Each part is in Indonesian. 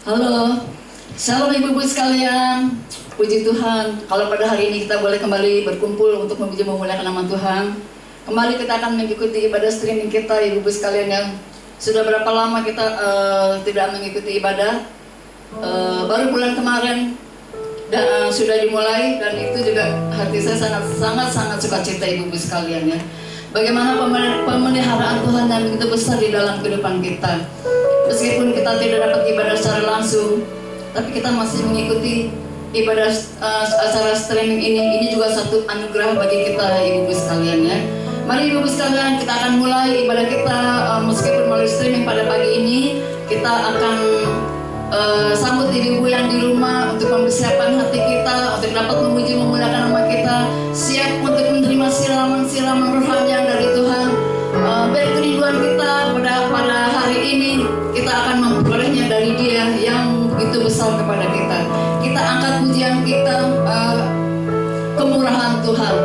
Halo, shalom ibu-ibu sekalian. Puji Tuhan, kalau pada hari ini kita boleh kembali berkumpul untuk memuji memuliakan nama Tuhan. Kembali kita akan mengikuti ibadah streaming kita, ibu-ibu sekalian, yang sudah berapa lama kita tidak mengikuti ibadah. Baru bulan kemarin dan sudah dimulai, dan itu juga hati saya sangat sukacita ibu-ibu sekalian ya. Bagaimana pemeliharaan Tuhan yang begitu besar di dalam kehidupan kita. Meskipun kita tidak dapat ibadah secara langsung, tapi kita masih mengikuti ibadah acara streaming ini. Ini juga satu anugerah bagi kita ibu-ibu sekalian ya. Mari ibu-ibu sekalian, kita akan mulai ibadah kita meskipun melalui streaming pada pagi ini. Kita akan sambut ibu-ibu yang di rumah untuk mempersiapkan hati kita untuk dapat memuji memuliakan nama kita, siap untuk menerima siraman rohani yang dari Tuhan. Biar kerinduan kita pada hari ini kita akan memperolehnya dari Dia yang begitu besar kepada kita. Kita angkat pujian kita, kemurahan Tuhan.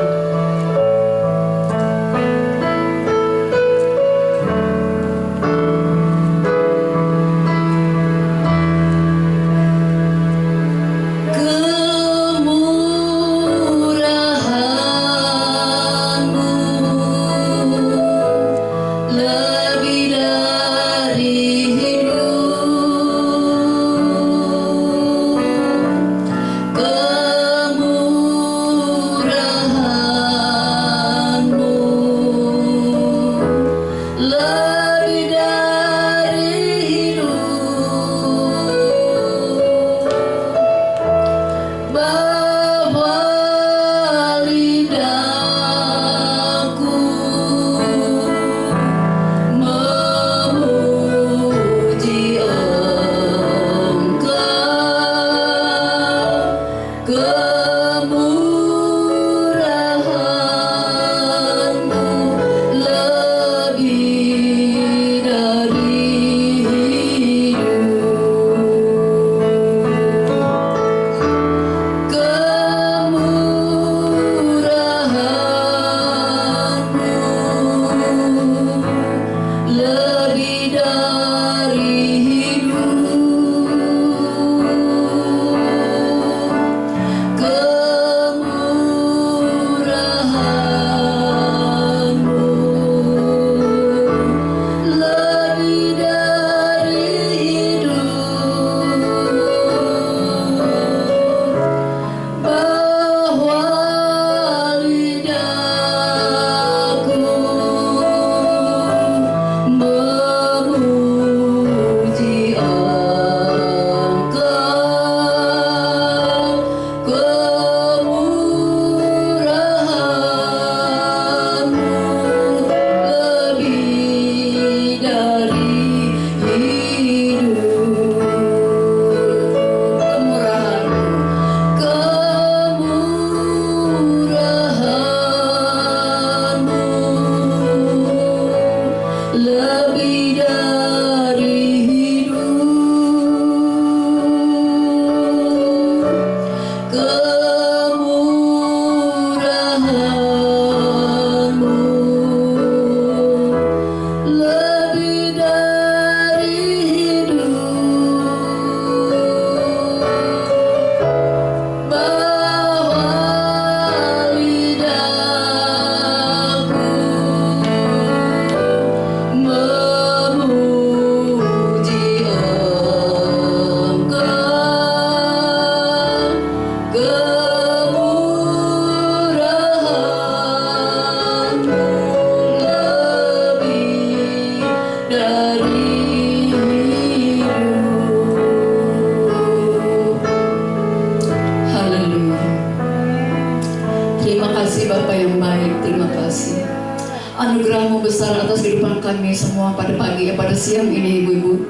Anugerah-Mu besar atas kehidupan kami semua pada pagi pada siang ini ibu-ibu.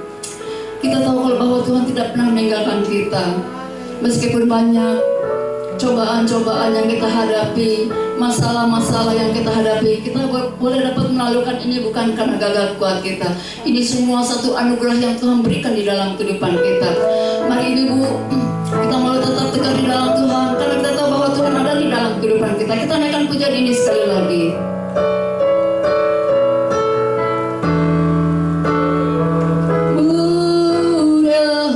Kita tahu bahwa Tuhan tidak pernah meninggalkan kita. Meskipun banyak cobaan-cobaan yang kita hadapi, masalah-masalah yang kita hadapi, kita boleh dapat melalukan ini bukan karena gagal kuat kita. Ini semua satu anugerah yang Tuhan berikan di dalam kehidupan kita. Mari ibu-ibu, kita mau tetap tegar di dalam Tuhan, karena kita tahu bahwa Tuhan ada di dalam kehidupan kita. Kita naikkan pujian ini sekali lagi. Murahan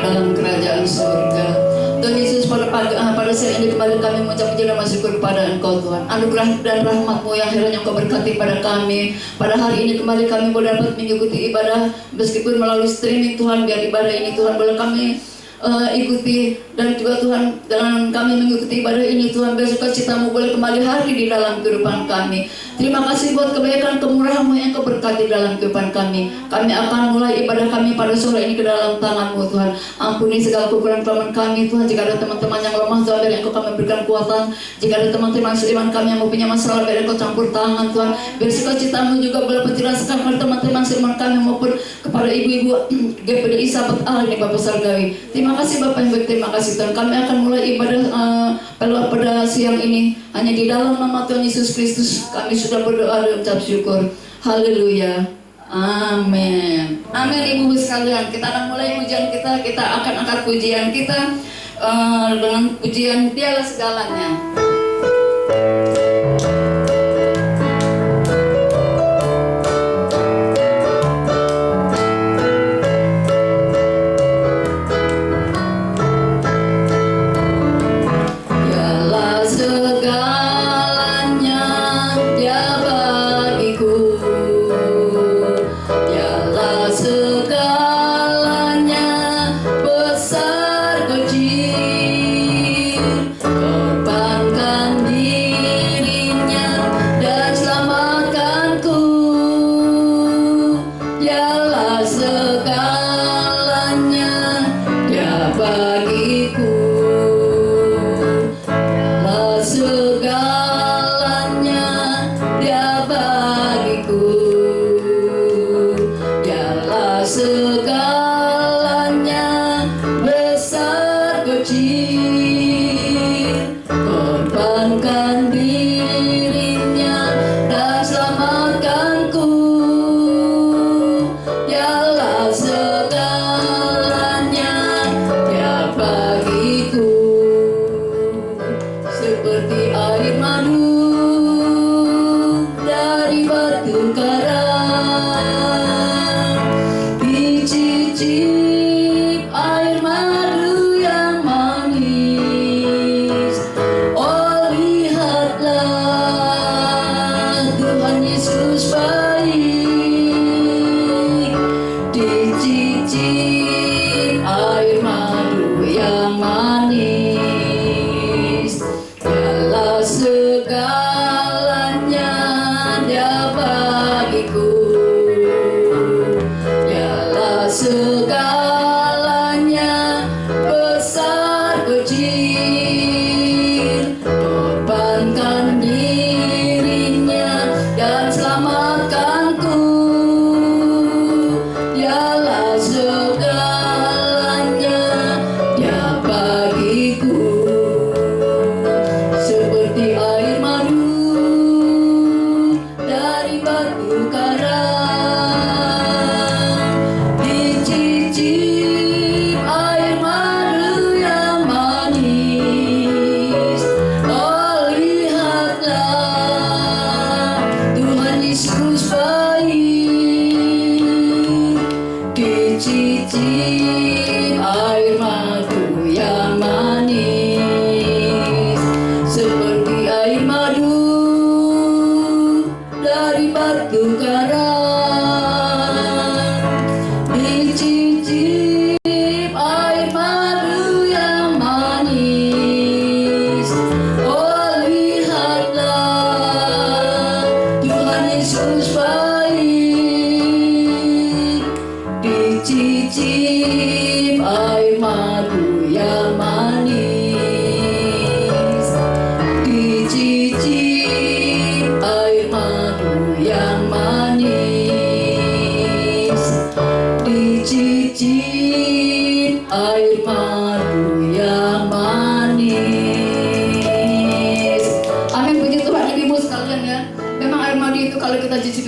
dalam kerajaan surga. Tuhan Yesus, pada saat ini kembali kami mengucap puji dan syukur kepada Engkau Tuhan. Anugerah dan rahmat-Mu yang kiranya Engkau berkati pada kami. Pada hari ini kembali kami boleh dapat mengikuti ibadah meskipun melalui streaming Tuhan. Biar ibadah ini Tuhan boleh kami ikuti, dan juga Tuhan dengan kami mengikuti ibadah ini Tuhan, biar cita-Mu boleh kembali hari di dalam kehidupan kami. Terima kasih buat kebaikan kemurahan-Mu yang Kau berkati dalam kehidupan kami. Kami akan mulai ibadah kami pada sore ini ke dalam tangan-Mu Tuhan. Ampuni segala kekurangan kelemahan kami Tuhan. Jika ada teman-teman yang lemah Tuhan, biar Engkau kami berikan kekuatan. Jika ada teman-teman seiman kami yang mempunyai masalah, biar Engkau campur tangan Tuhan. Biar cita-Mu juga boleh dirasakan kepada teman-teman seiman kami maupun kepada ibu-ibu GPDI Sahabat Allah ini Bapak Sargawi. Terima kasih Bapak yang baik, terima kasih Tuhan. Kami akan mulai ibadah pada siang ini hanya di dalam nama Tuhan Yesus Kristus. Kami sudah berdoa dan ucap syukur. Haleluya. Amin. Amin ibu-ibu sekalian. Kita akan mulai pujian kita. Kita akan angkat pujian kita dengan pujian Dialah Segalanya.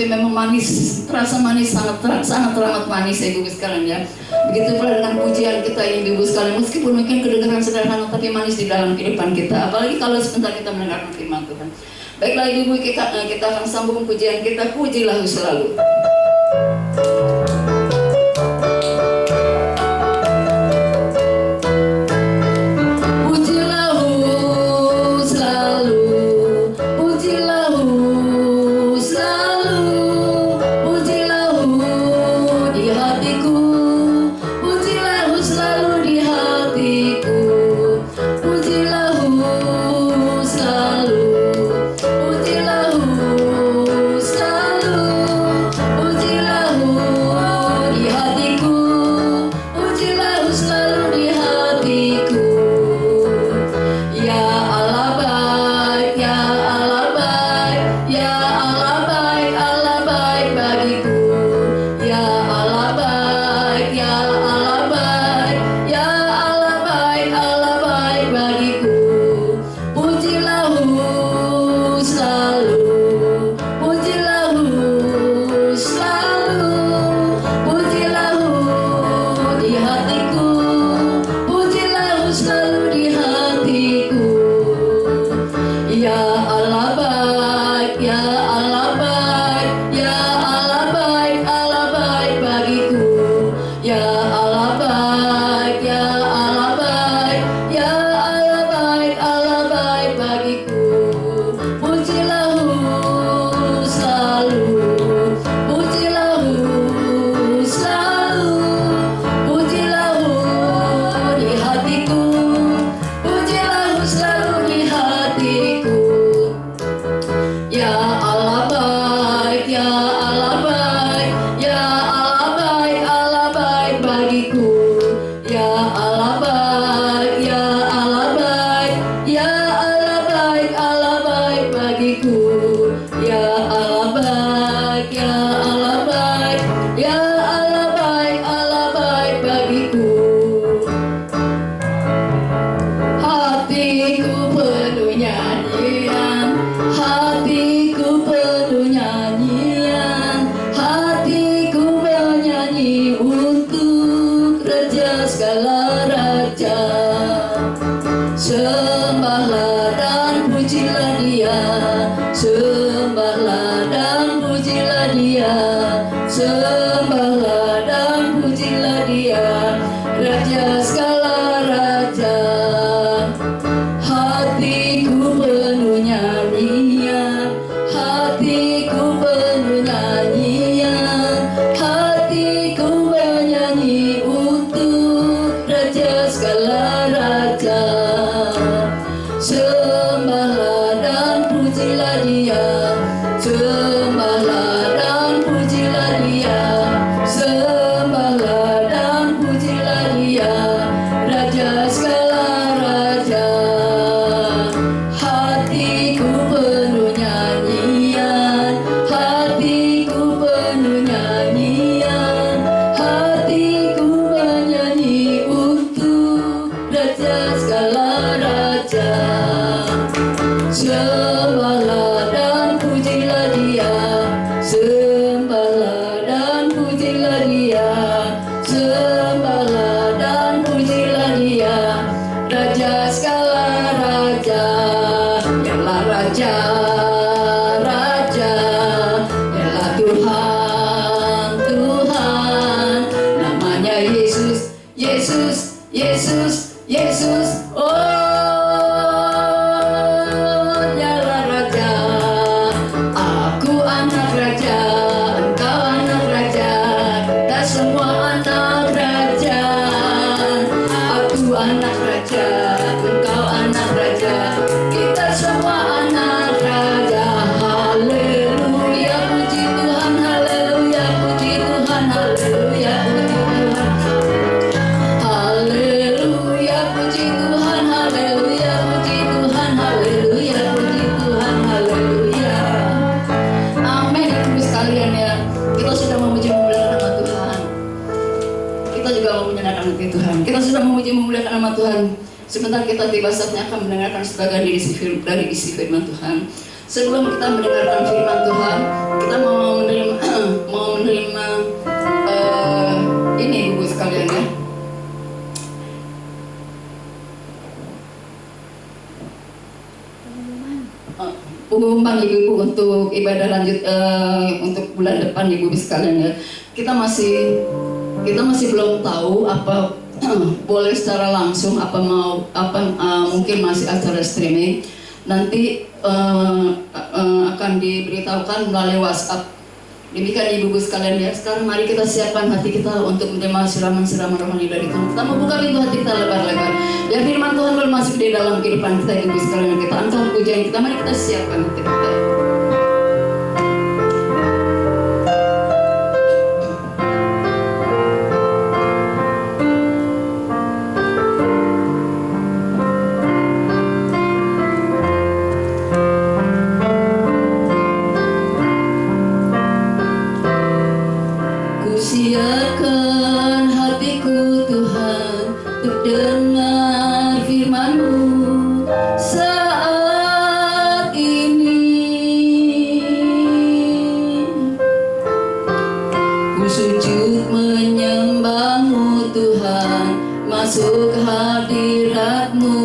Memang manis, terasa manis, sangat teramat manis ya ibu sekalian ya. Begitu pula dengan pujian kita ini ibu sekalian, meskipun mungkin kedengaran sederhana tapi manis di dalam kehidupan kita. Apalagi kalau sebentar kita mendengarkan firman Tuhan. Baiklah ibu kita akan sambung pujian kita, pujilah selalu. Ya Allah baik, ya Allah baik, ya Allah baik bagiku. Ya Allah baik, ya Allah baik, ya Allah baik bagiku. Hatiku penuh nyanyian, hatiku penuh nyanyian, hatiku bernyanyi untuk Raja segala raja. Sembahlah dan pujilah Dia, sembahlah dan pujilah Dia, sembahlah dan pujilah Dia, Raja segala raja. Hatiku penuh nyanyian, hatiku penuh nyanyian, hatiku bernyanyi untuk Raja segala raja. Sembahlah dan pujilah Dia, sembahlah dan pujilah Dia, sembahlah dan pujilah Dia, Raja segala raja. Hatiku penuh nyanyian, hatiku penuh nyanyian, hatiku bernyanyi untuk Raja segala raja. Sembahlah dan pujilah Dia, sembahlah dan pujilah Dia, sembahlah dan pujilah Dia, Raja segala raja. Dialah Raja, Raja, dialah Tuhan, Tuhan. Namanya Yesus, Yesus, Yesus, Yesus. Dialah Raja. Aku anak Raja, engkau anak Raja, kita semua anak Raja. Aku anak Raja, engkau anak Raja, kita semua anak Raja. Haleluya, puji Tuhan, haleluya, puji Tuhan, haleluya, puji Tuhan. Haleluya, puji Tuhan, haleluya, puji Tuhan, haleluya, puji Tuhan, haleluya. Amin, ibu sekalian ya. Kita sudah memuji memuliakan nama Tuhan. Kita juga mau menyenangkan hati Tuhan. Kita sudah memuji memuliakan nama Tuhan. Sebentar kita tiba saatnya akan mendengarkan sebagian dari isi firman Tuhan. Sebelum kita mendengarkan firman Tuhan, kita mau menerima ini ibu sekalian ya. Pengumuman ibu-ibu untuk ibadah lanjut untuk bulan depan ibu-ibu sekalian ya. Kita masih belum tahu apa boleh secara langsung apa mungkin masih acara streaming. Nanti akan diberitahukan melalui WhatsApp. Demikian ibu-ibu sekalian ya. Sekarang mari kita siapkan hati kita untuk menerima siraman-siraman rohani dari Tuhan. Kita membuka pintu hati kita lebar-lebar. Biar firman Tuhan boleh masuk di dalam kehidupan kita ibu-ibu sekalian. Kita angkat pujian kita. Mari kita siapkan hati kita. Siapkan hatiku Tuhan untuk dengar firman-Mu saat ini. Ku sujud menyembah-Mu Tuhan, masuk hadirat-Mu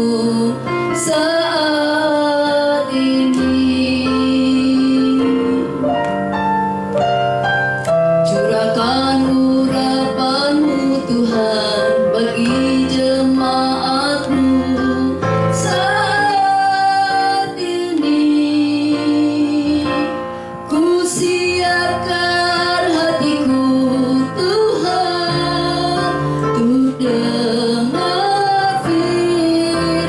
saat ini. Curahkan urapan-Mu Tuhan bagi jemaat-Mu saat ini. Ku siapkan hatiku Tuhan untuk dengar firman-Mu.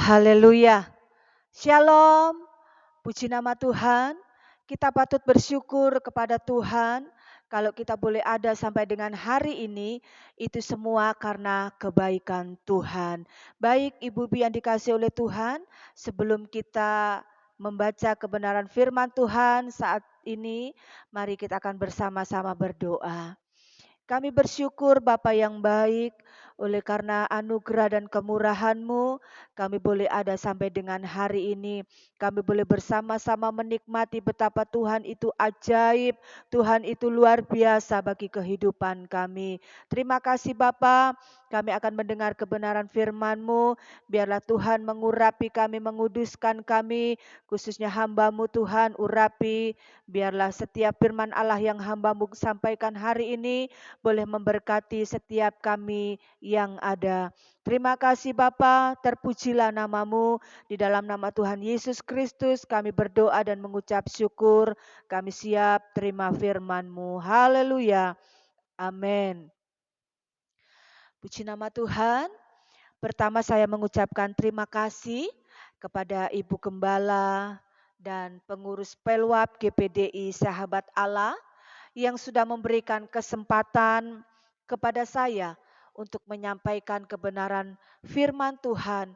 Haleluya. Shalom. Puji nama Tuhan. Kita patut bersyukur kepada Tuhan kalau kita boleh ada sampai dengan hari ini, itu semua karena kebaikan Tuhan. Baik Ibu Bi yang dikasihi oleh Tuhan, sebelum kita membaca kebenaran firman Tuhan saat ini, mari kita akan bersama-sama berdoa. Kami bersyukur Bapa yang baik, oleh karena anugerah dan kemurahan-Mu, kami boleh ada sampai dengan hari ini. Kami boleh bersama-sama menikmati betapa Tuhan itu ajaib, Tuhan itu luar biasa bagi kehidupan kami. Terima kasih Bapa, kami akan mendengar kebenaran firman-Mu. Biarlah Tuhan mengurapi kami, menguduskan kami, khususnya hamba-Mu Tuhan, urapi. Biarlah setiap firman Allah yang hamba-Mu sampaikan hari ini, boleh memberkati setiap kami yang ada. Terima kasih Bapa, terpujilah nama-Mu. Di dalam nama Tuhan Yesus Kristus kami berdoa dan mengucap syukur. Kami siap terima firman-Mu. Haleluya. Amin. Puji nama Tuhan. Pertama saya mengucapkan terima kasih kepada Ibu Gembala dan pengurus Pelwab GPDI Sahabat Allah yang sudah memberikan kesempatan kepada saya untuk menyampaikan kebenaran firman Tuhan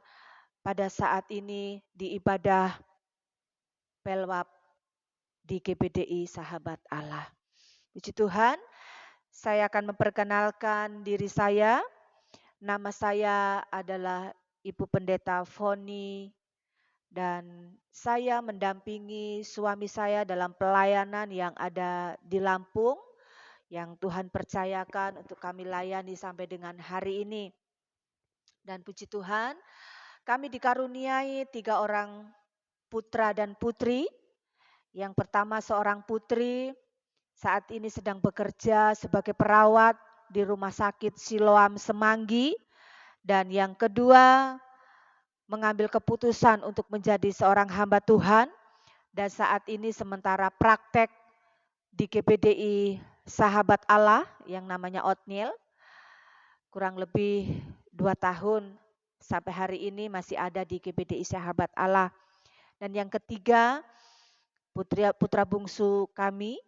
pada saat ini di ibadah Pelwab di GPDI Sahabat Allah. Puji Tuhan, saya akan memperkenalkan diri saya. Nama saya adalah Ibu Pendeta Foni dan saya mendampingi suami saya dalam pelayanan yang ada di Lampung, yang Tuhan percayakan untuk kami layani sampai dengan hari ini. Dan puji Tuhan, kami dikaruniai 3 orang putra dan putri. Yang pertama seorang putri saat ini sedang bekerja sebagai perawat di Rumah Sakit Siloam Semanggi. Dan yang kedua mengambil keputusan untuk menjadi seorang hamba Tuhan. Dan saat ini sementara praktek di GPDI Sahabat Allah yang namanya Otniel. Kurang lebih 2 tahun sampai hari ini masih ada di GPDI Sahabat Allah. Dan yang ketiga, putra bungsu kami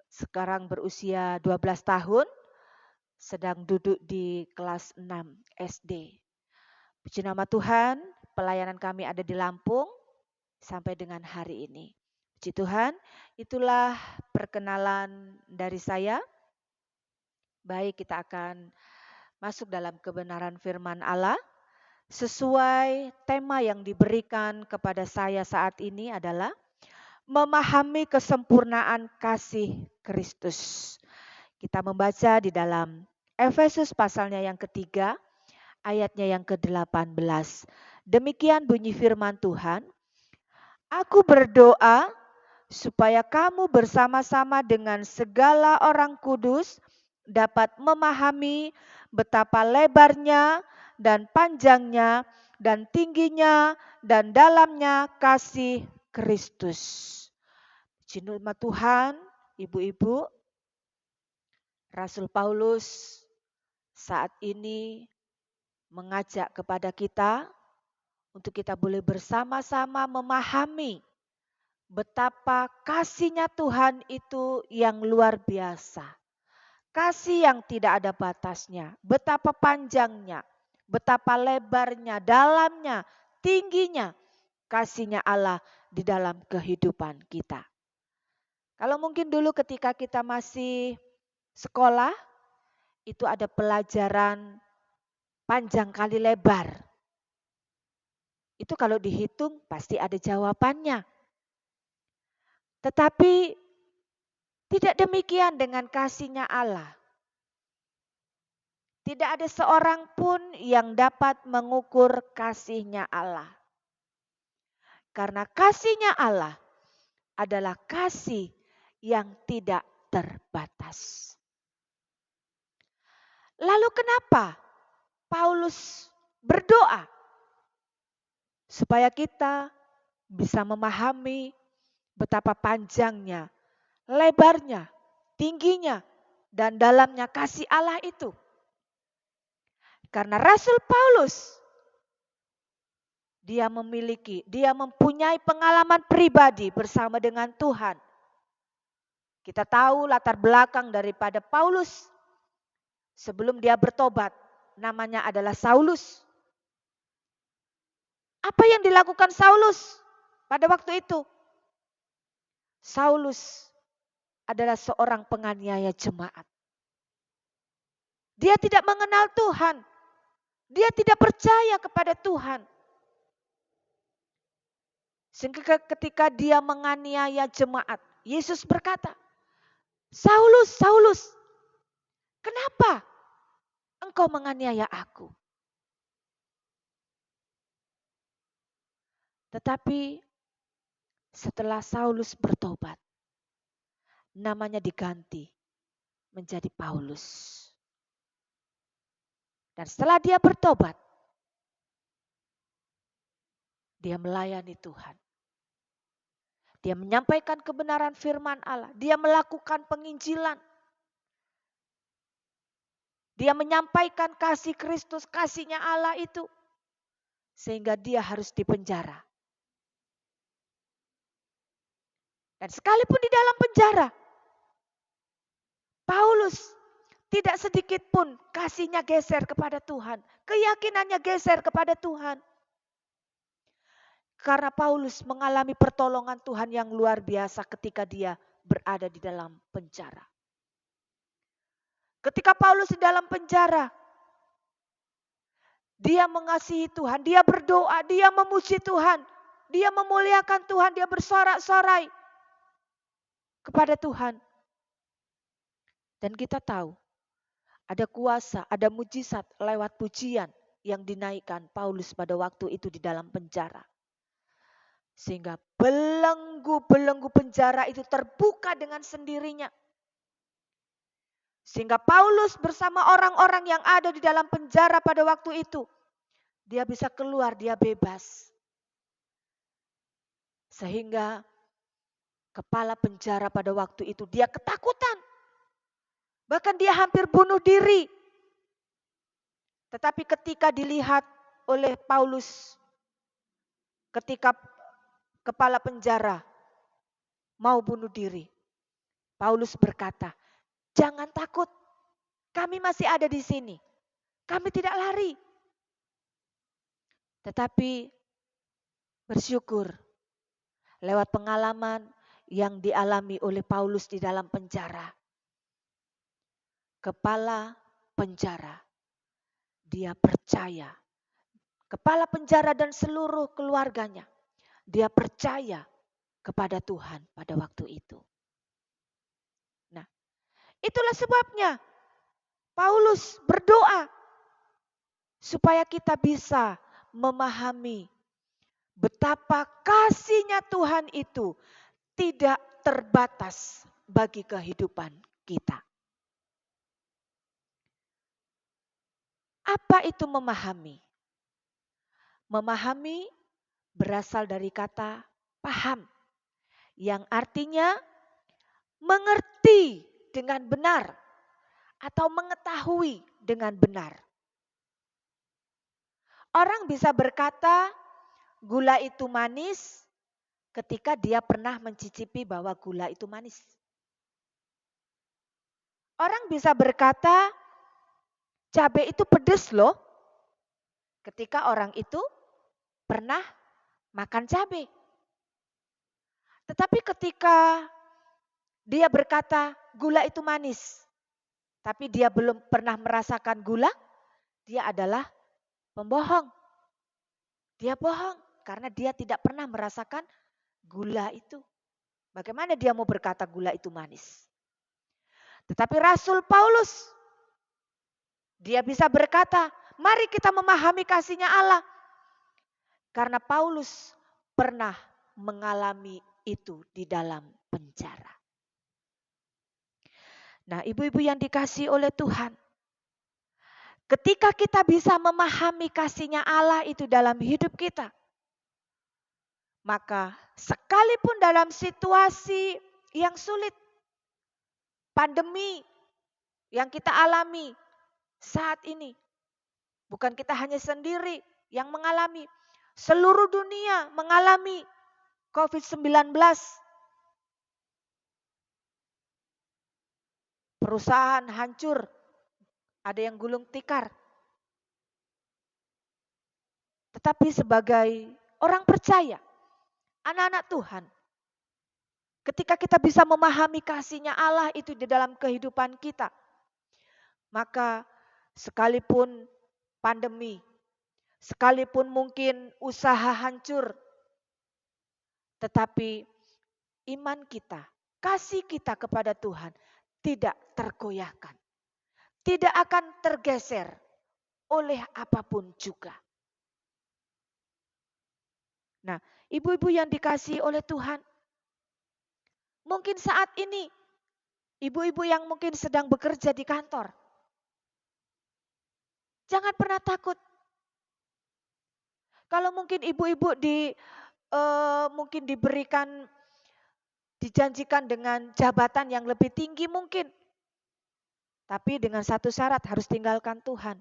sekarang berusia 12 tahun, sedang duduk di kelas 6 SD. Puji nama Tuhan, pelayanan kami ada di Lampung sampai dengan hari ini. Puji Tuhan, itulah perkenalan dari saya. Baik, kita akan masuk dalam kebenaran firman Allah. Sesuai tema yang diberikan kepada saya saat ini adalah memahami kesempurnaan kasih Kristus. Kita membaca di dalam Efesus pasalnya yang ketiga, ayatnya yang ke-18. Demikian bunyi firman Tuhan. Aku berdoa supaya kamu bersama-sama dengan segala orang kudus dapat memahami betapa lebarnya dan panjangnya dan tingginya dan dalamnya kasih Kristus. Puji nama Tuhan, ibu-ibu, Rasul Paulus saat ini mengajak kepada kita untuk kita boleh bersama-sama memahami betapa kasihnya Tuhan itu yang luar biasa. Kasih yang tidak ada batasnya, betapa panjangnya, betapa lebarnya, dalamnya, tingginya kasihnya Allah di dalam kehidupan kita. Kalau mungkin dulu ketika kita masih sekolah, itu ada pelajaran panjang kali lebar. Itu kalau dihitung pasti ada jawabannya. Tetapi tidak demikian dengan kasihnya Allah. Tidak ada seorang pun yang dapat mengukur kasihnya Allah. Karena kasihnya Allah adalah kasih yang tidak terbatas. Lalu kenapa Paulus berdoa supaya kita bisa memahami betapa panjangnya, lebarnya, tingginya, dan dalamnya kasih Allah itu? Karena Rasul Paulus dia mempunyai pengalaman pribadi bersama dengan Tuhan. Kita tahu latar belakang daripada Paulus sebelum dia bertobat, namanya adalah Saulus. Apa yang dilakukan Saulus pada waktu itu? Saulus adalah seorang penganiaya jemaat. Dia tidak mengenal Tuhan. Dia tidak percaya kepada Tuhan. Sehingga ketika dia menganiaya jemaat, Yesus berkata, Saulus, Saulus, kenapa engkau menganiaya aku? Tetapi setelah Saulus bertobat, namanya diganti menjadi Paulus. Dan setelah dia bertobat, dia melayani Tuhan. Dia menyampaikan kebenaran firman Allah. Dia melakukan penginjilan. Dia menyampaikan kasih Kristus, kasihnya Allah itu. Sehingga dia harus dipenjara. Dan sekalipun di dalam penjara, Paulus tidak sedikit pun kasihnya geser kepada Tuhan. Keyakinannya geser kepada Tuhan. Karena Paulus mengalami pertolongan Tuhan yang luar biasa ketika dia berada di dalam penjara. Ketika Paulus di dalam penjara, dia mengasihi Tuhan, dia berdoa, dia memuji Tuhan, dia memuliakan Tuhan, dia bersorak-sorai kepada Tuhan. Dan kita tahu, ada kuasa, ada mujizat lewat pujian yang dinaikkan Paulus pada waktu itu di dalam penjara. Sehingga belenggu-belenggu penjara itu terbuka dengan sendirinya. Sehingga Paulus bersama orang-orang yang ada di dalam penjara pada waktu itu, dia bisa keluar, dia bebas. Sehingga kepala penjara pada waktu itu dia ketakutan. Bahkan dia hampir bunuh diri. Tetapi ketika dilihat oleh Paulus, ketika kepala penjara mau bunuh diri, Paulus berkata, jangan takut, kami masih ada di sini. Kami tidak lari. Tetapi bersyukur lewat pengalaman yang dialami oleh Paulus di dalam penjara. Kepala penjara, dia percaya. Kepala penjara dan seluruh keluarganya, dia percaya kepada Tuhan pada waktu itu. Nah, itulah sebabnya Paulus berdoa supaya kita bisa memahami betapa kasihnya Tuhan itu tidak terbatas bagi kehidupan kita. Apa itu memahami? Memahami berasal dari kata paham, yang artinya mengerti dengan benar atau mengetahui dengan benar. Orang bisa berkata gula itu manis ketika dia pernah mencicipi bahwa gula itu manis. Orang bisa berkata cabai itu pedes loh ketika orang itu pernah makan cabai. Tetapi ketika dia berkata gula itu manis, tapi dia belum pernah merasakan gula, dia adalah pembohong. Dia bohong karena dia tidak pernah merasakan gula itu. Bagaimana dia mau berkata gula itu manis? Tetapi Rasul Paulus, dia bisa berkata, mari kita memahami kasihnya Allah. Karena Paulus pernah mengalami itu di dalam penjara. Nah, ibu-ibu yang dikasihi oleh Tuhan, ketika kita bisa memahami kasihnya Allah itu dalam hidup kita, maka sekalipun dalam situasi yang sulit, pandemi yang kita alami saat ini, bukan kita hanya sendiri yang mengalami, Seluruh dunia mengalami COVID-19. Perusahaan hancur, ada yang gulung tikar. Tetapi sebagai orang percaya, anak-anak Tuhan, ketika kita bisa memahami kasih-Nya Allah itu di dalam kehidupan kita, maka sekalipun pandemi, sekalipun mungkin usaha hancur, tetapi iman kita, kasih kita kepada Tuhan tidak tergoyahkan. Tidak akan tergeser oleh apapun juga. Nah, ibu-ibu yang dikasihi oleh Tuhan, mungkin saat ini, ibu-ibu yang mungkin sedang bekerja di kantor, jangan pernah takut. Kalau mungkin ibu-ibu mungkin dijanjikan dengan jabatan yang lebih tinggi mungkin. Tapi dengan satu syarat, harus tinggalkan Tuhan.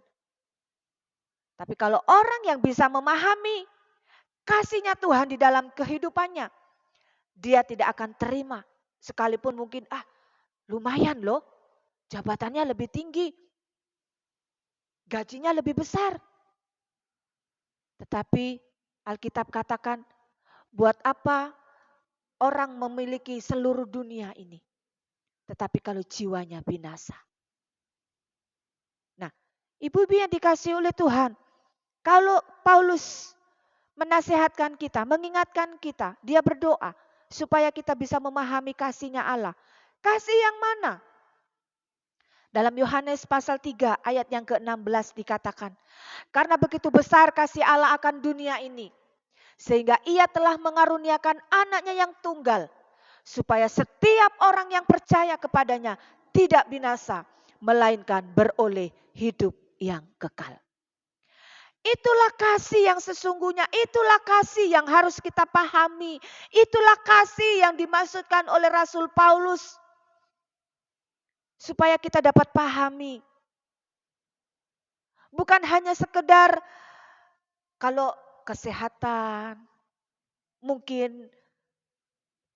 Tapi kalau orang yang bisa memahami kasih-Nya Tuhan di dalam kehidupannya, dia tidak akan terima. Sekalipun mungkin, lumayan loh, jabatannya lebih tinggi, gajinya lebih besar. Tetapi Alkitab katakan, buat apa orang memiliki seluruh dunia ini, tetapi kalau jiwanya binasa. Nah, ibu-ibu yang dikasihi oleh Tuhan, kalau Paulus menasehatkan kita, mengingatkan kita, dia berdoa supaya kita bisa memahami kasih-Nya Allah. Kasih yang mana? Dalam Yohanes pasal 3 ayat yang ke-16 dikatakan, karena begitu besar kasih Allah akan dunia ini, sehingga Ia telah mengaruniakan anaknya yang tunggal, supaya setiap orang yang percaya kepadanya tidak binasa, melainkan beroleh hidup yang kekal. Itulah kasih yang sesungguhnya, itulah kasih yang harus kita pahami, itulah kasih yang dimaksudkan oleh Rasul Paulus. Supaya kita dapat pahami. Bukan hanya sekedar kalau kesehatan, mungkin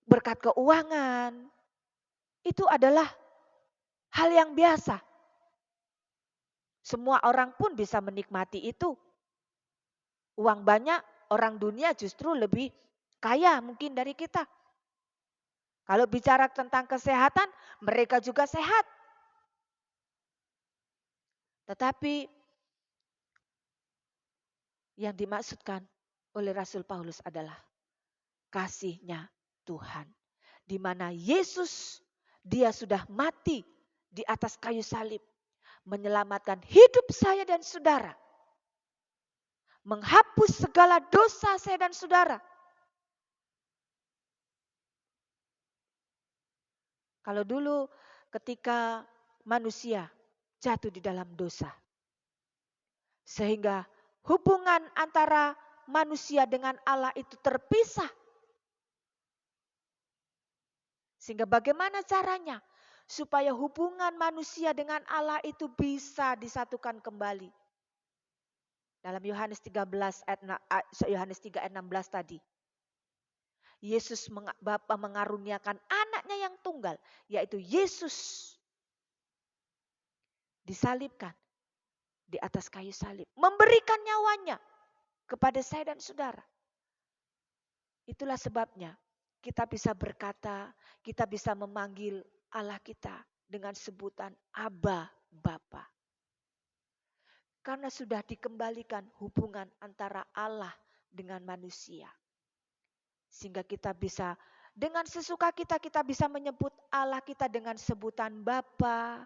berkat keuangan, itu adalah hal yang biasa. Semua orang pun bisa menikmati itu. Uang banyak, orang dunia justru lebih kaya mungkin dari kita. Kalau bicara tentang kesehatan, mereka juga sehat. Tetapi yang dimaksudkan oleh Rasul Paulus adalah kasih-Nya Tuhan. Di mana Yesus, dia sudah mati di atas kayu salib. Menyelamatkan hidup saya dan saudara. Menghapus segala dosa saya dan saudara. Kalau dulu ketika manusia jatuh di dalam dosa. Sehingga hubungan antara manusia dengan Allah itu terpisah. Sehingga bagaimana caranya supaya hubungan manusia dengan Allah itu bisa disatukan kembali. Dalam Yohanes 13 Yohanes 3 ayat 16 tadi. Yesus Bapa mengaruniakan anaknya yang tunggal, yaitu Yesus disalibkan di atas kayu salib, memberikan nyawanya kepada saya dan saudara. Itulah sebabnya kita bisa berkata, kita bisa memanggil Allah kita dengan sebutan Aba Bapa. Karena sudah dikembalikan hubungan antara Allah dengan manusia. Sehingga kita bisa dengan sesuka kita bisa menyebut Allah kita dengan sebutan Bapa,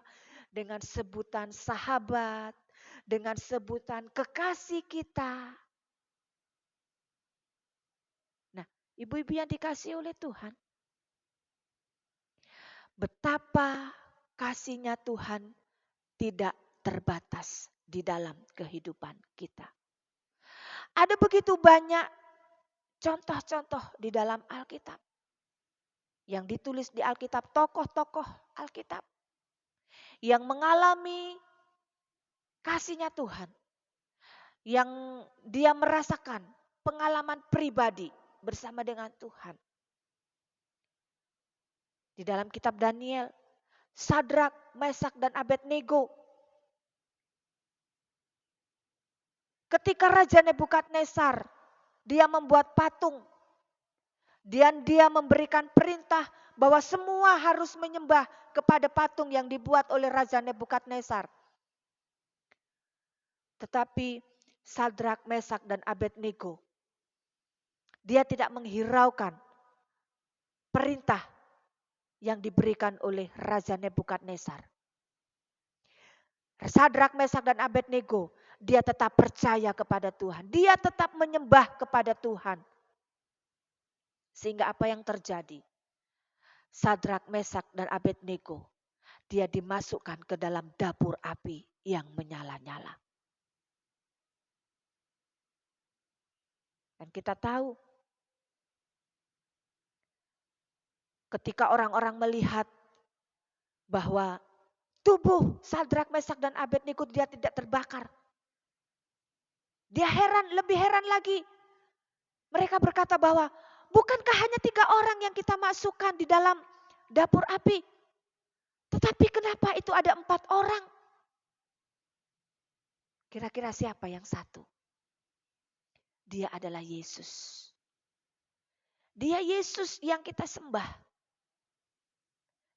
dengan sebutan sahabat, dengan sebutan kekasih kita. Nah, ibu-ibu yang dikasihi oleh Tuhan, betapa kasih-Nya Tuhan tidak terbatas di dalam kehidupan kita. Ada begitu banyak contoh-contoh di dalam Alkitab. Yang ditulis di Alkitab, tokoh-tokoh Alkitab. Yang mengalami kasih-Nya Tuhan. Yang dia merasakan pengalaman pribadi bersama dengan Tuhan. Di dalam kitab Daniel, Sadrak, Mesak, dan Abednego. Ketika Raja Nebukadnezar, dia membuat patung. Dan dia memberikan perintah bahwa semua harus menyembah kepada patung yang dibuat oleh Raja Nebukadnezar. Tetapi Sadrak, Mesak, dan Abednego, dia tidak menghiraukan perintah yang diberikan oleh Raja Nebukadnezar. Sadrak, Mesak, dan Abednego, dia tetap percaya kepada Tuhan. Dia tetap menyembah kepada Tuhan. Sehingga apa yang terjadi? Sadrak, Mesak, dan Abednego, dia dimasukkan ke dalam dapur api yang menyala-nyala. Dan kita tahu, ketika orang-orang melihat bahwa tubuh Sadrak, Mesak, dan Abednego dia tidak terbakar. Dia heran, lebih heran lagi. Mereka berkata bahwa bukankah hanya 3 orang yang kita masukkan di dalam dapur api? Tetapi kenapa itu ada 4 orang? Kira-kira siapa yang satu? Dia adalah Yesus. Dia Yesus yang kita sembah.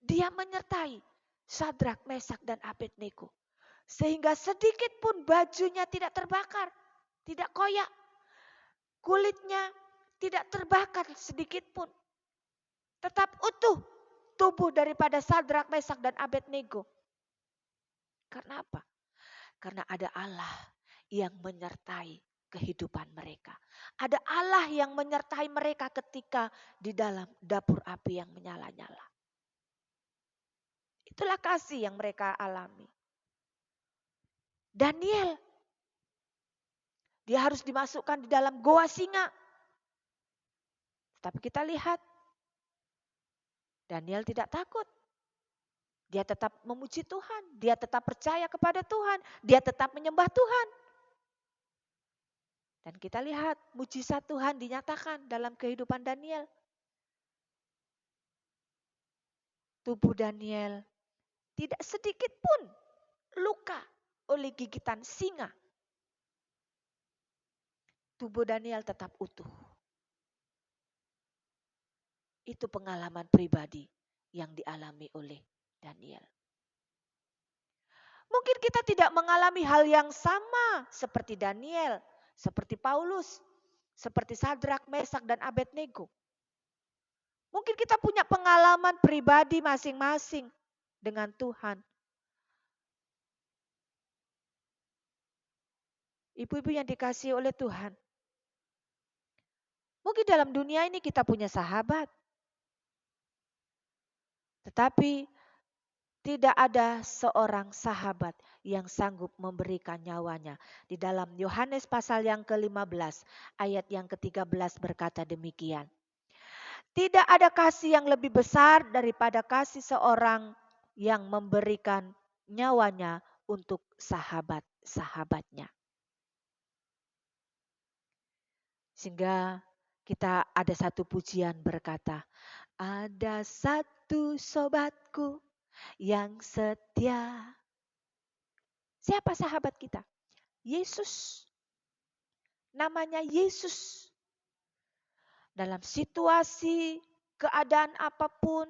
Dia menyertai Sadrak, Mesak, dan Abednego. Sehingga sedikit pun bajunya tidak terbakar, tidak koyak. Kulitnya tidak terbakar sedikit pun. Tetap utuh tubuh daripada Sadrak, Mesak, dan Abednego. Karena apa? Karena ada Allah yang menyertai kehidupan mereka. Ada Allah yang menyertai mereka ketika di dalam dapur api yang menyala-nyala. Itulah kasih yang mereka alami. Daniel, dia harus dimasukkan di dalam goa singa. Tapi kita lihat, Daniel tidak takut. Dia tetap memuji Tuhan, dia tetap percaya kepada Tuhan, dia tetap menyembah Tuhan. Dan kita lihat mujizat Tuhan dinyatakan dalam kehidupan Daniel. Tubuh Daniel tidak sedikit pun luka oleh gigitan singa. Tubuh Daniel tetap utuh. Itu pengalaman pribadi yang dialami oleh Daniel. Mungkin kita tidak mengalami hal yang sama seperti Daniel, seperti Paulus, seperti Sadrak, Mesak, dan Abednego. Mungkin kita punya pengalaman pribadi masing-masing dengan Tuhan. Ibu-ibu yang dikasihi oleh Tuhan. Mungkin dalam dunia ini kita punya sahabat. Tetapi tidak ada seorang sahabat yang sanggup memberikan nyawanya. Di dalam Yohanes pasal yang ke-15 ayat yang ke-13 berkata demikian. Tidak ada kasih yang lebih besar daripada kasih seorang yang memberikan nyawanya untuk sahabat-sahabatnya. Sehingga kita ada satu pujian berkata, ada satu sobatku yang setia. Siapa sahabat kita? Yesus. Namanya Yesus. Dalam situasi, keadaan apapun,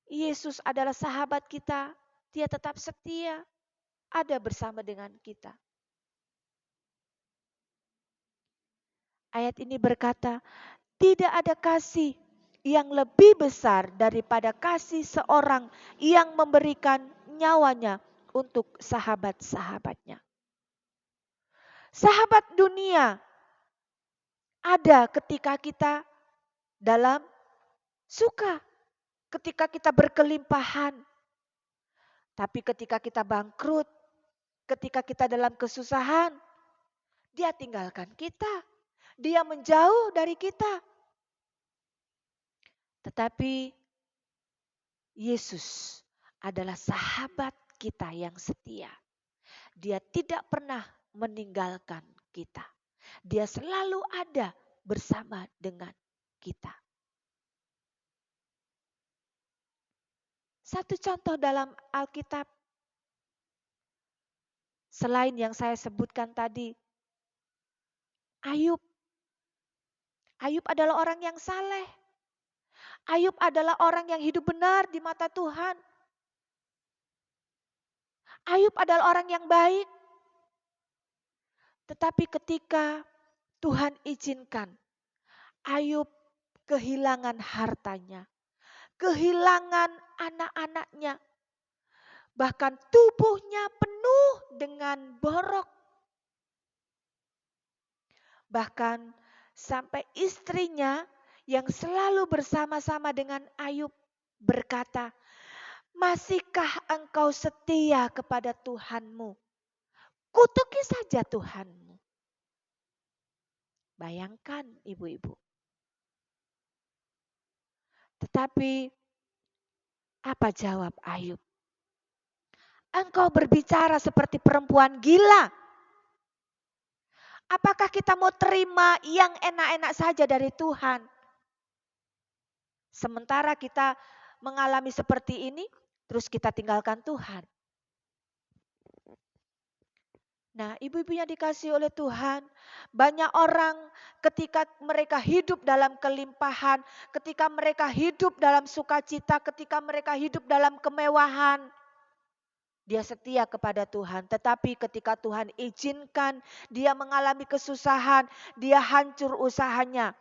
Yesus adalah sahabat kita. Dia tetap setia, ada bersama dengan kita. Ayat ini berkata, tidak ada kasih yang lebih besar daripada kasih seorang yang memberikan nyawanya untuk sahabat-sahabatnya. Sahabat dunia ada ketika kita dalam suka, ketika kita berkelimpahan. Tapi ketika kita bangkrut, ketika kita dalam kesusahan, dia tinggalkan kita. Dia menjauh dari kita. Tetapi Yesus adalah sahabat kita yang setia. Dia tidak pernah meninggalkan kita. Dia selalu ada bersama dengan kita. Satu contoh dalam Alkitab, selain yang saya sebutkan tadi, Ayub. Ayub adalah orang yang saleh. Ayub adalah orang yang hidup benar di mata Tuhan. Ayub adalah orang yang baik. Tetapi ketika Tuhan izinkan Ayub kehilangan hartanya, kehilangan anak-anaknya, bahkan tubuhnya penuh dengan borok. Bahkan sampai istrinya yang selalu bersama-sama dengan Ayub berkata, "Masihkah engkau setia kepada Tuhanmu? Kutuki saja Tuhanmu." Bayangkan ibu-ibu. Tetapi apa jawab Ayub? "Engkau berbicara seperti perempuan gila. Apakah kita mau terima yang enak-enak saja dari Tuhan? Sementara kita mengalami seperti ini, terus kita tinggalkan Tuhan." Nah, ibu-ibu yang dikasihi oleh Tuhan, banyak orang ketika mereka hidup dalam kelimpahan, ketika mereka hidup dalam sukacita, ketika mereka hidup dalam kemewahan, dia setia kepada Tuhan. Tetapi ketika Tuhan izinkan dia mengalami kesusahan, dia hancur usahanya.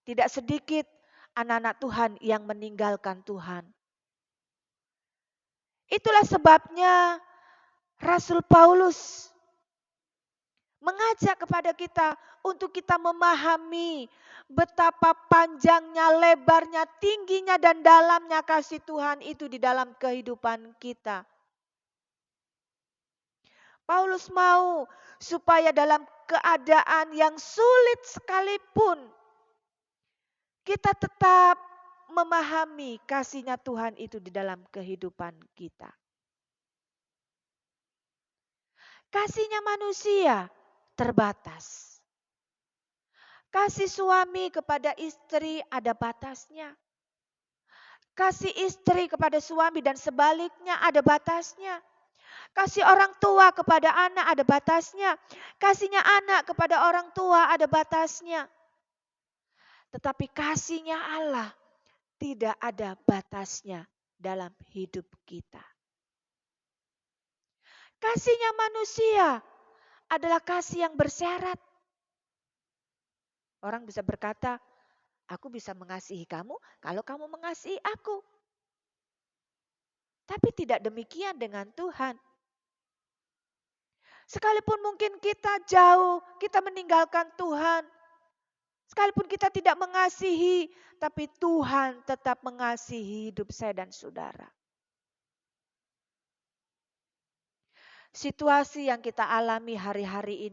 Tidak sedikit anak-anak Tuhan yang meninggalkan Tuhan. Itulah sebabnya Rasul Paulus mengajak kepada kita untuk kita memahami betapa panjangnya, lebarnya, tingginya, dan dalamnya kasih Tuhan itu di dalam kehidupan kita. Paulus mau supaya dalam keadaan yang sulit sekalipun kita tetap memahami kasihnya Tuhan itu di dalam kehidupan kita. Kasihnya manusia terbatas. Kasih suami kepada istri ada batasnya. Kasih istri kepada suami dan sebaliknya ada batasnya. Kasih orang tua kepada anak ada batasnya. Kasihnya anak kepada orang tua ada batasnya. Tetapi kasihnya Allah tidak ada batasnya dalam hidup kita. Kasihnya manusia adalah kasih yang bersyarat. Orang bisa berkata, "Aku bisa mengasihi kamu kalau kamu mengasihi aku." Tapi tidak demikian dengan Tuhan. Sekalipun mungkin kita jauh, kita meninggalkan Tuhan. Sekalipun kita tidak mengasihi, tapi Tuhan tetap mengasihi hidup saya dan saudara. Situasi yang kita alami hari-hari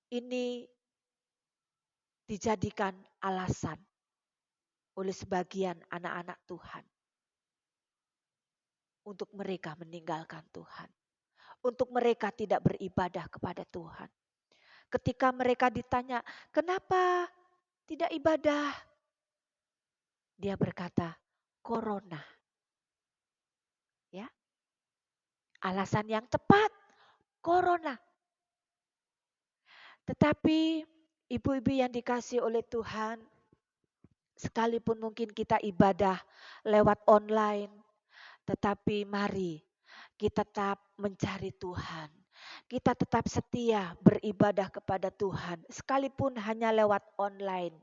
ini dijadikan alasan oleh sebagian anak-anak Tuhan untuk mereka meninggalkan Tuhan, untuk mereka tidak beribadah kepada Tuhan. Ketika mereka ditanya, "Kenapa tidak ibadah?" Dia berkata, "Corona." Ya. Alasan yang tepat, corona. Tetapi ibu-ibu yang dikasihi oleh Tuhan, sekalipun mungkin kita ibadah lewat online, tetapi mari kita tetap mencari Tuhan. Kita tetap setia beribadah kepada Tuhan, sekalipun hanya lewat online.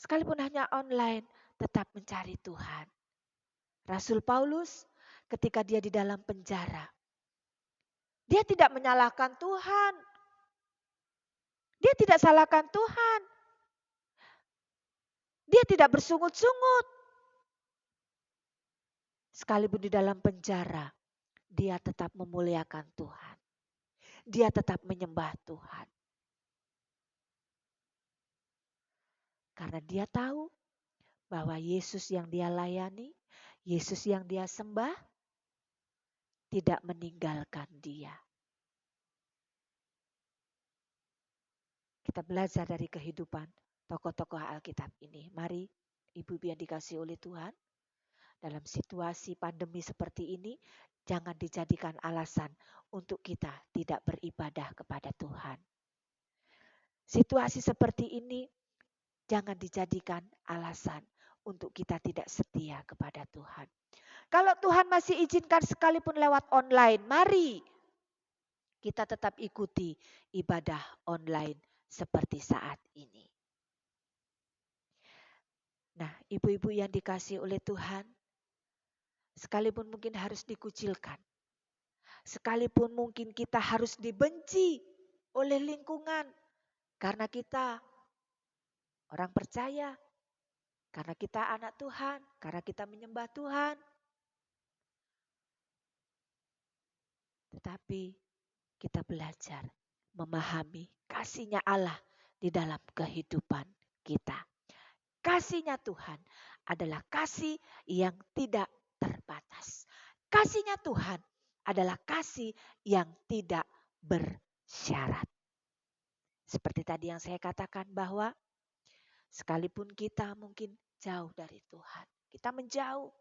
Sekalipun hanya online, tetap mencari Tuhan. Rasul Paulus ketika dia di dalam penjara, dia tidak menyalahkan Tuhan. Dia tidak salahkan Tuhan. Dia tidak bersungut-sungut. Sekalipun di dalam penjara, dia tetap memuliakan Tuhan. Dia tetap menyembah Tuhan. Karena dia tahu bahwa Yesus yang dia layani, Yesus yang dia sembah, tidak meninggalkan dia. Kita belajar dari kehidupan tokoh-tokoh Alkitab ini. Mari ibu-ibu yang dikasihi oleh Tuhan, dalam situasi pandemi seperti ini, jangan dijadikan alasan untuk kita tidak beribadah kepada Tuhan. Situasi seperti ini jangan dijadikan alasan untuk kita tidak setia kepada Tuhan. Kalau Tuhan masih izinkan sekalipun lewat online, mari kita tetap ikuti ibadah online seperti saat ini. Nah, ibu-ibu yang dikasihi oleh Tuhan, sekalipun mungkin harus dikucilkan, sekalipun mungkin kita harus dibenci oleh lingkungan karena kita orang percaya, karena kita anak Tuhan, karena kita menyembah Tuhan. Tetapi kita belajar memahami kasih-Nya Allah di dalam kehidupan kita. Kasih-Nya Tuhan adalah kasih yang tidak terbatas. Kasih-Nya Tuhan adalah kasih yang tidak bersyarat. Seperti tadi yang saya katakan bahwa sekalipun kita mungkin jauh dari Tuhan, kita menjauh,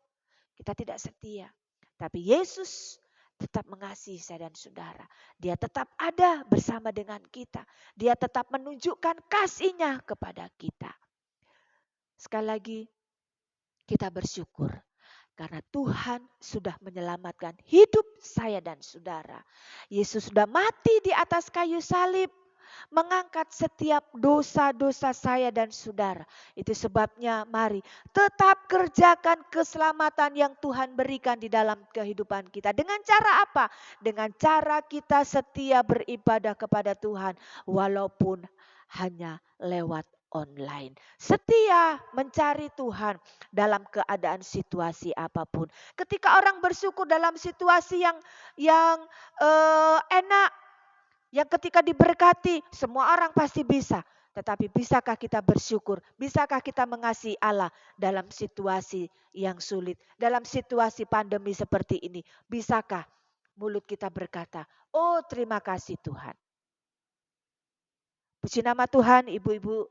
kita tidak setia, tapi Yesus tetap mengasihi saya dan saudara. Dia tetap ada bersama dengan kita. Dia tetap menunjukkan kasih-Nya kepada kita. Sekali lagi, kita bersyukur karena Tuhan sudah menyelamatkan hidup saya dan saudara. Yesus sudah mati di atas kayu salib, mengangkat setiap dosa-dosa saya dan saudara. Itu sebabnya mari tetap kerjakan keselamatan yang Tuhan berikan di dalam kehidupan kita. Dengan cara apa? Dengan cara kita setia beribadah kepada Tuhan walaupun hanya lewat online. Setia mencari Tuhan dalam keadaan situasi apapun. Ketika orang bersyukur dalam situasi yang enak, yang ketika diberkati, semua orang pasti bisa. Tetapi bisakah kita bersyukur? Bisakah kita mengasihi Allah dalam situasi yang sulit? Dalam situasi pandemi seperti ini, bisakah mulut kita berkata, "Oh, terima kasih Tuhan." Puji nama Tuhan, ibu-ibu.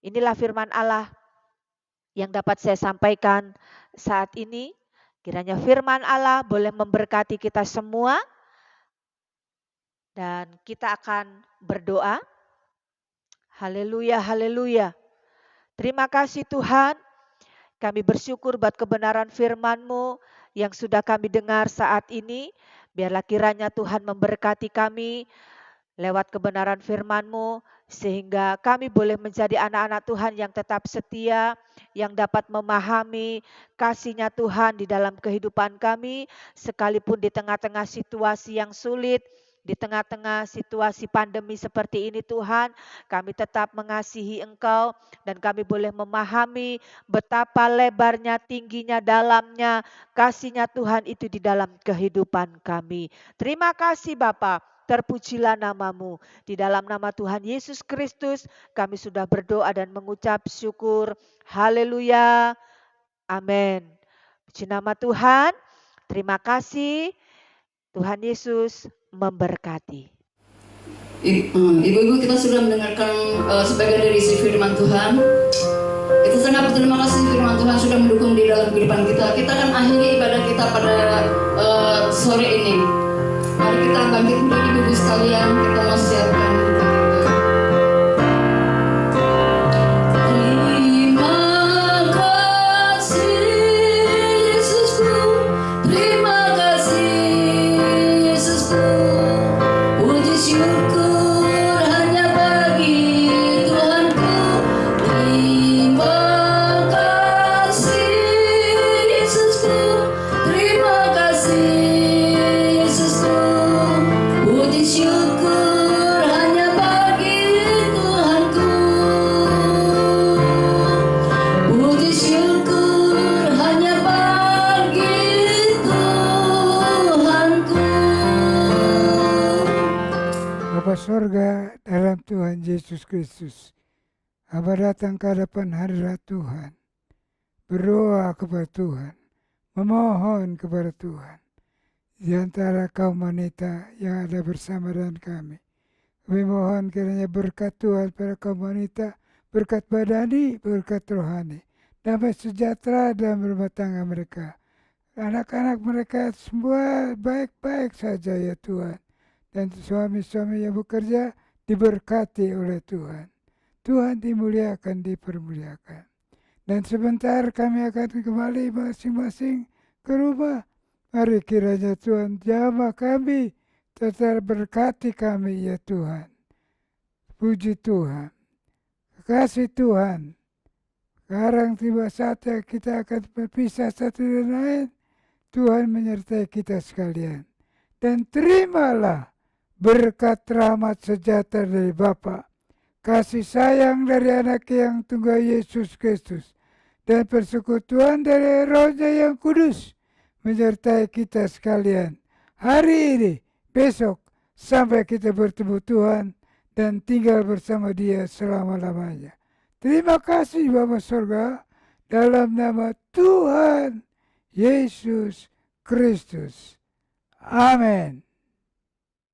Inilah firman Allah yang dapat saya sampaikan saat ini. Kiranya firman Allah boleh memberkati kita semua. Dan kita akan berdoa. Haleluya, haleluya. Terima kasih Tuhan. Kami bersyukur buat kebenaran firman-Mu yang sudah kami dengar saat ini. Biarlah kiranya Tuhan memberkati kami lewat kebenaran firman-Mu, sehingga kami boleh menjadi anak-anak Tuhan yang tetap setia, yang dapat memahami kasih-Nya Tuhan di dalam kehidupan kami, sekalipun di tengah-tengah situasi yang sulit, di tengah-tengah situasi pandemi seperti ini Tuhan, kami tetap mengasihi Engkau dan kami boleh memahami betapa lebarnya, tingginya, dalamnya kasih-Nya Tuhan itu di dalam kehidupan kami. Terima kasih Bapa. Terpujilah nama-Mu. Di dalam nama Tuhan Yesus Kristus kami sudah berdoa dan mengucap syukur. Haleluya. Amin. Puji nama Tuhan. Terima kasih. Tuhan Yesus memberkati. Ibu-ibu, kita sudah mendengarkan sebagian dari isi firman Tuhan. Kita sangat berterima kasih firman Tuhan sudah mendukung di dalam kehidupan kita. Kita akan akhiri ibadah kita pada sore ini. Mari kita bangkit berdiri ibu-ibu sekalian, kita mau siapkan. Surga dalam Tuhan Yesus Kristus, Hamba datang ke hadapan hadirat Tuhan, berdoa kepada Tuhan, memohon kepada Tuhan. di antara kaum wanita yang ada bersama dengan kami. Kami mohon kiranya berkat Tuhan pada kaum wanita, berkat badani, berkat rohani, damai sejahtera dalam rumah tangga mereka. Anak-anak mereka semua baik-baik saja ya Tuhan. Dan suami-suami yang bekerja diberkati oleh Tuhan. Tuhan dimuliakan, dipermuliakan. Dan sebentar kami akan kembali masing-masing ke rumah. Mari kiranya Tuhan jamah kami, tetap berkati kami ya Tuhan. Puji Tuhan. Kasih Tuhan. Sekarang tiba saatnya kita akan berpisah satu dan lain. Tuhan menyertai kita sekalian. Dan terimalah berkat rahmat sejahtera dari Bapa, kasih sayang dari anak yang tunggal Yesus Kristus, dan persekutuan dari Roh-Nya yang kudus menyertai kita sekalian hari ini, besok, sampai kita bertemu Tuhan dan tinggal bersama Dia selama-lamanya. Terima kasih Bapa Surga, dalam nama Tuhan Yesus Kristus. Amin.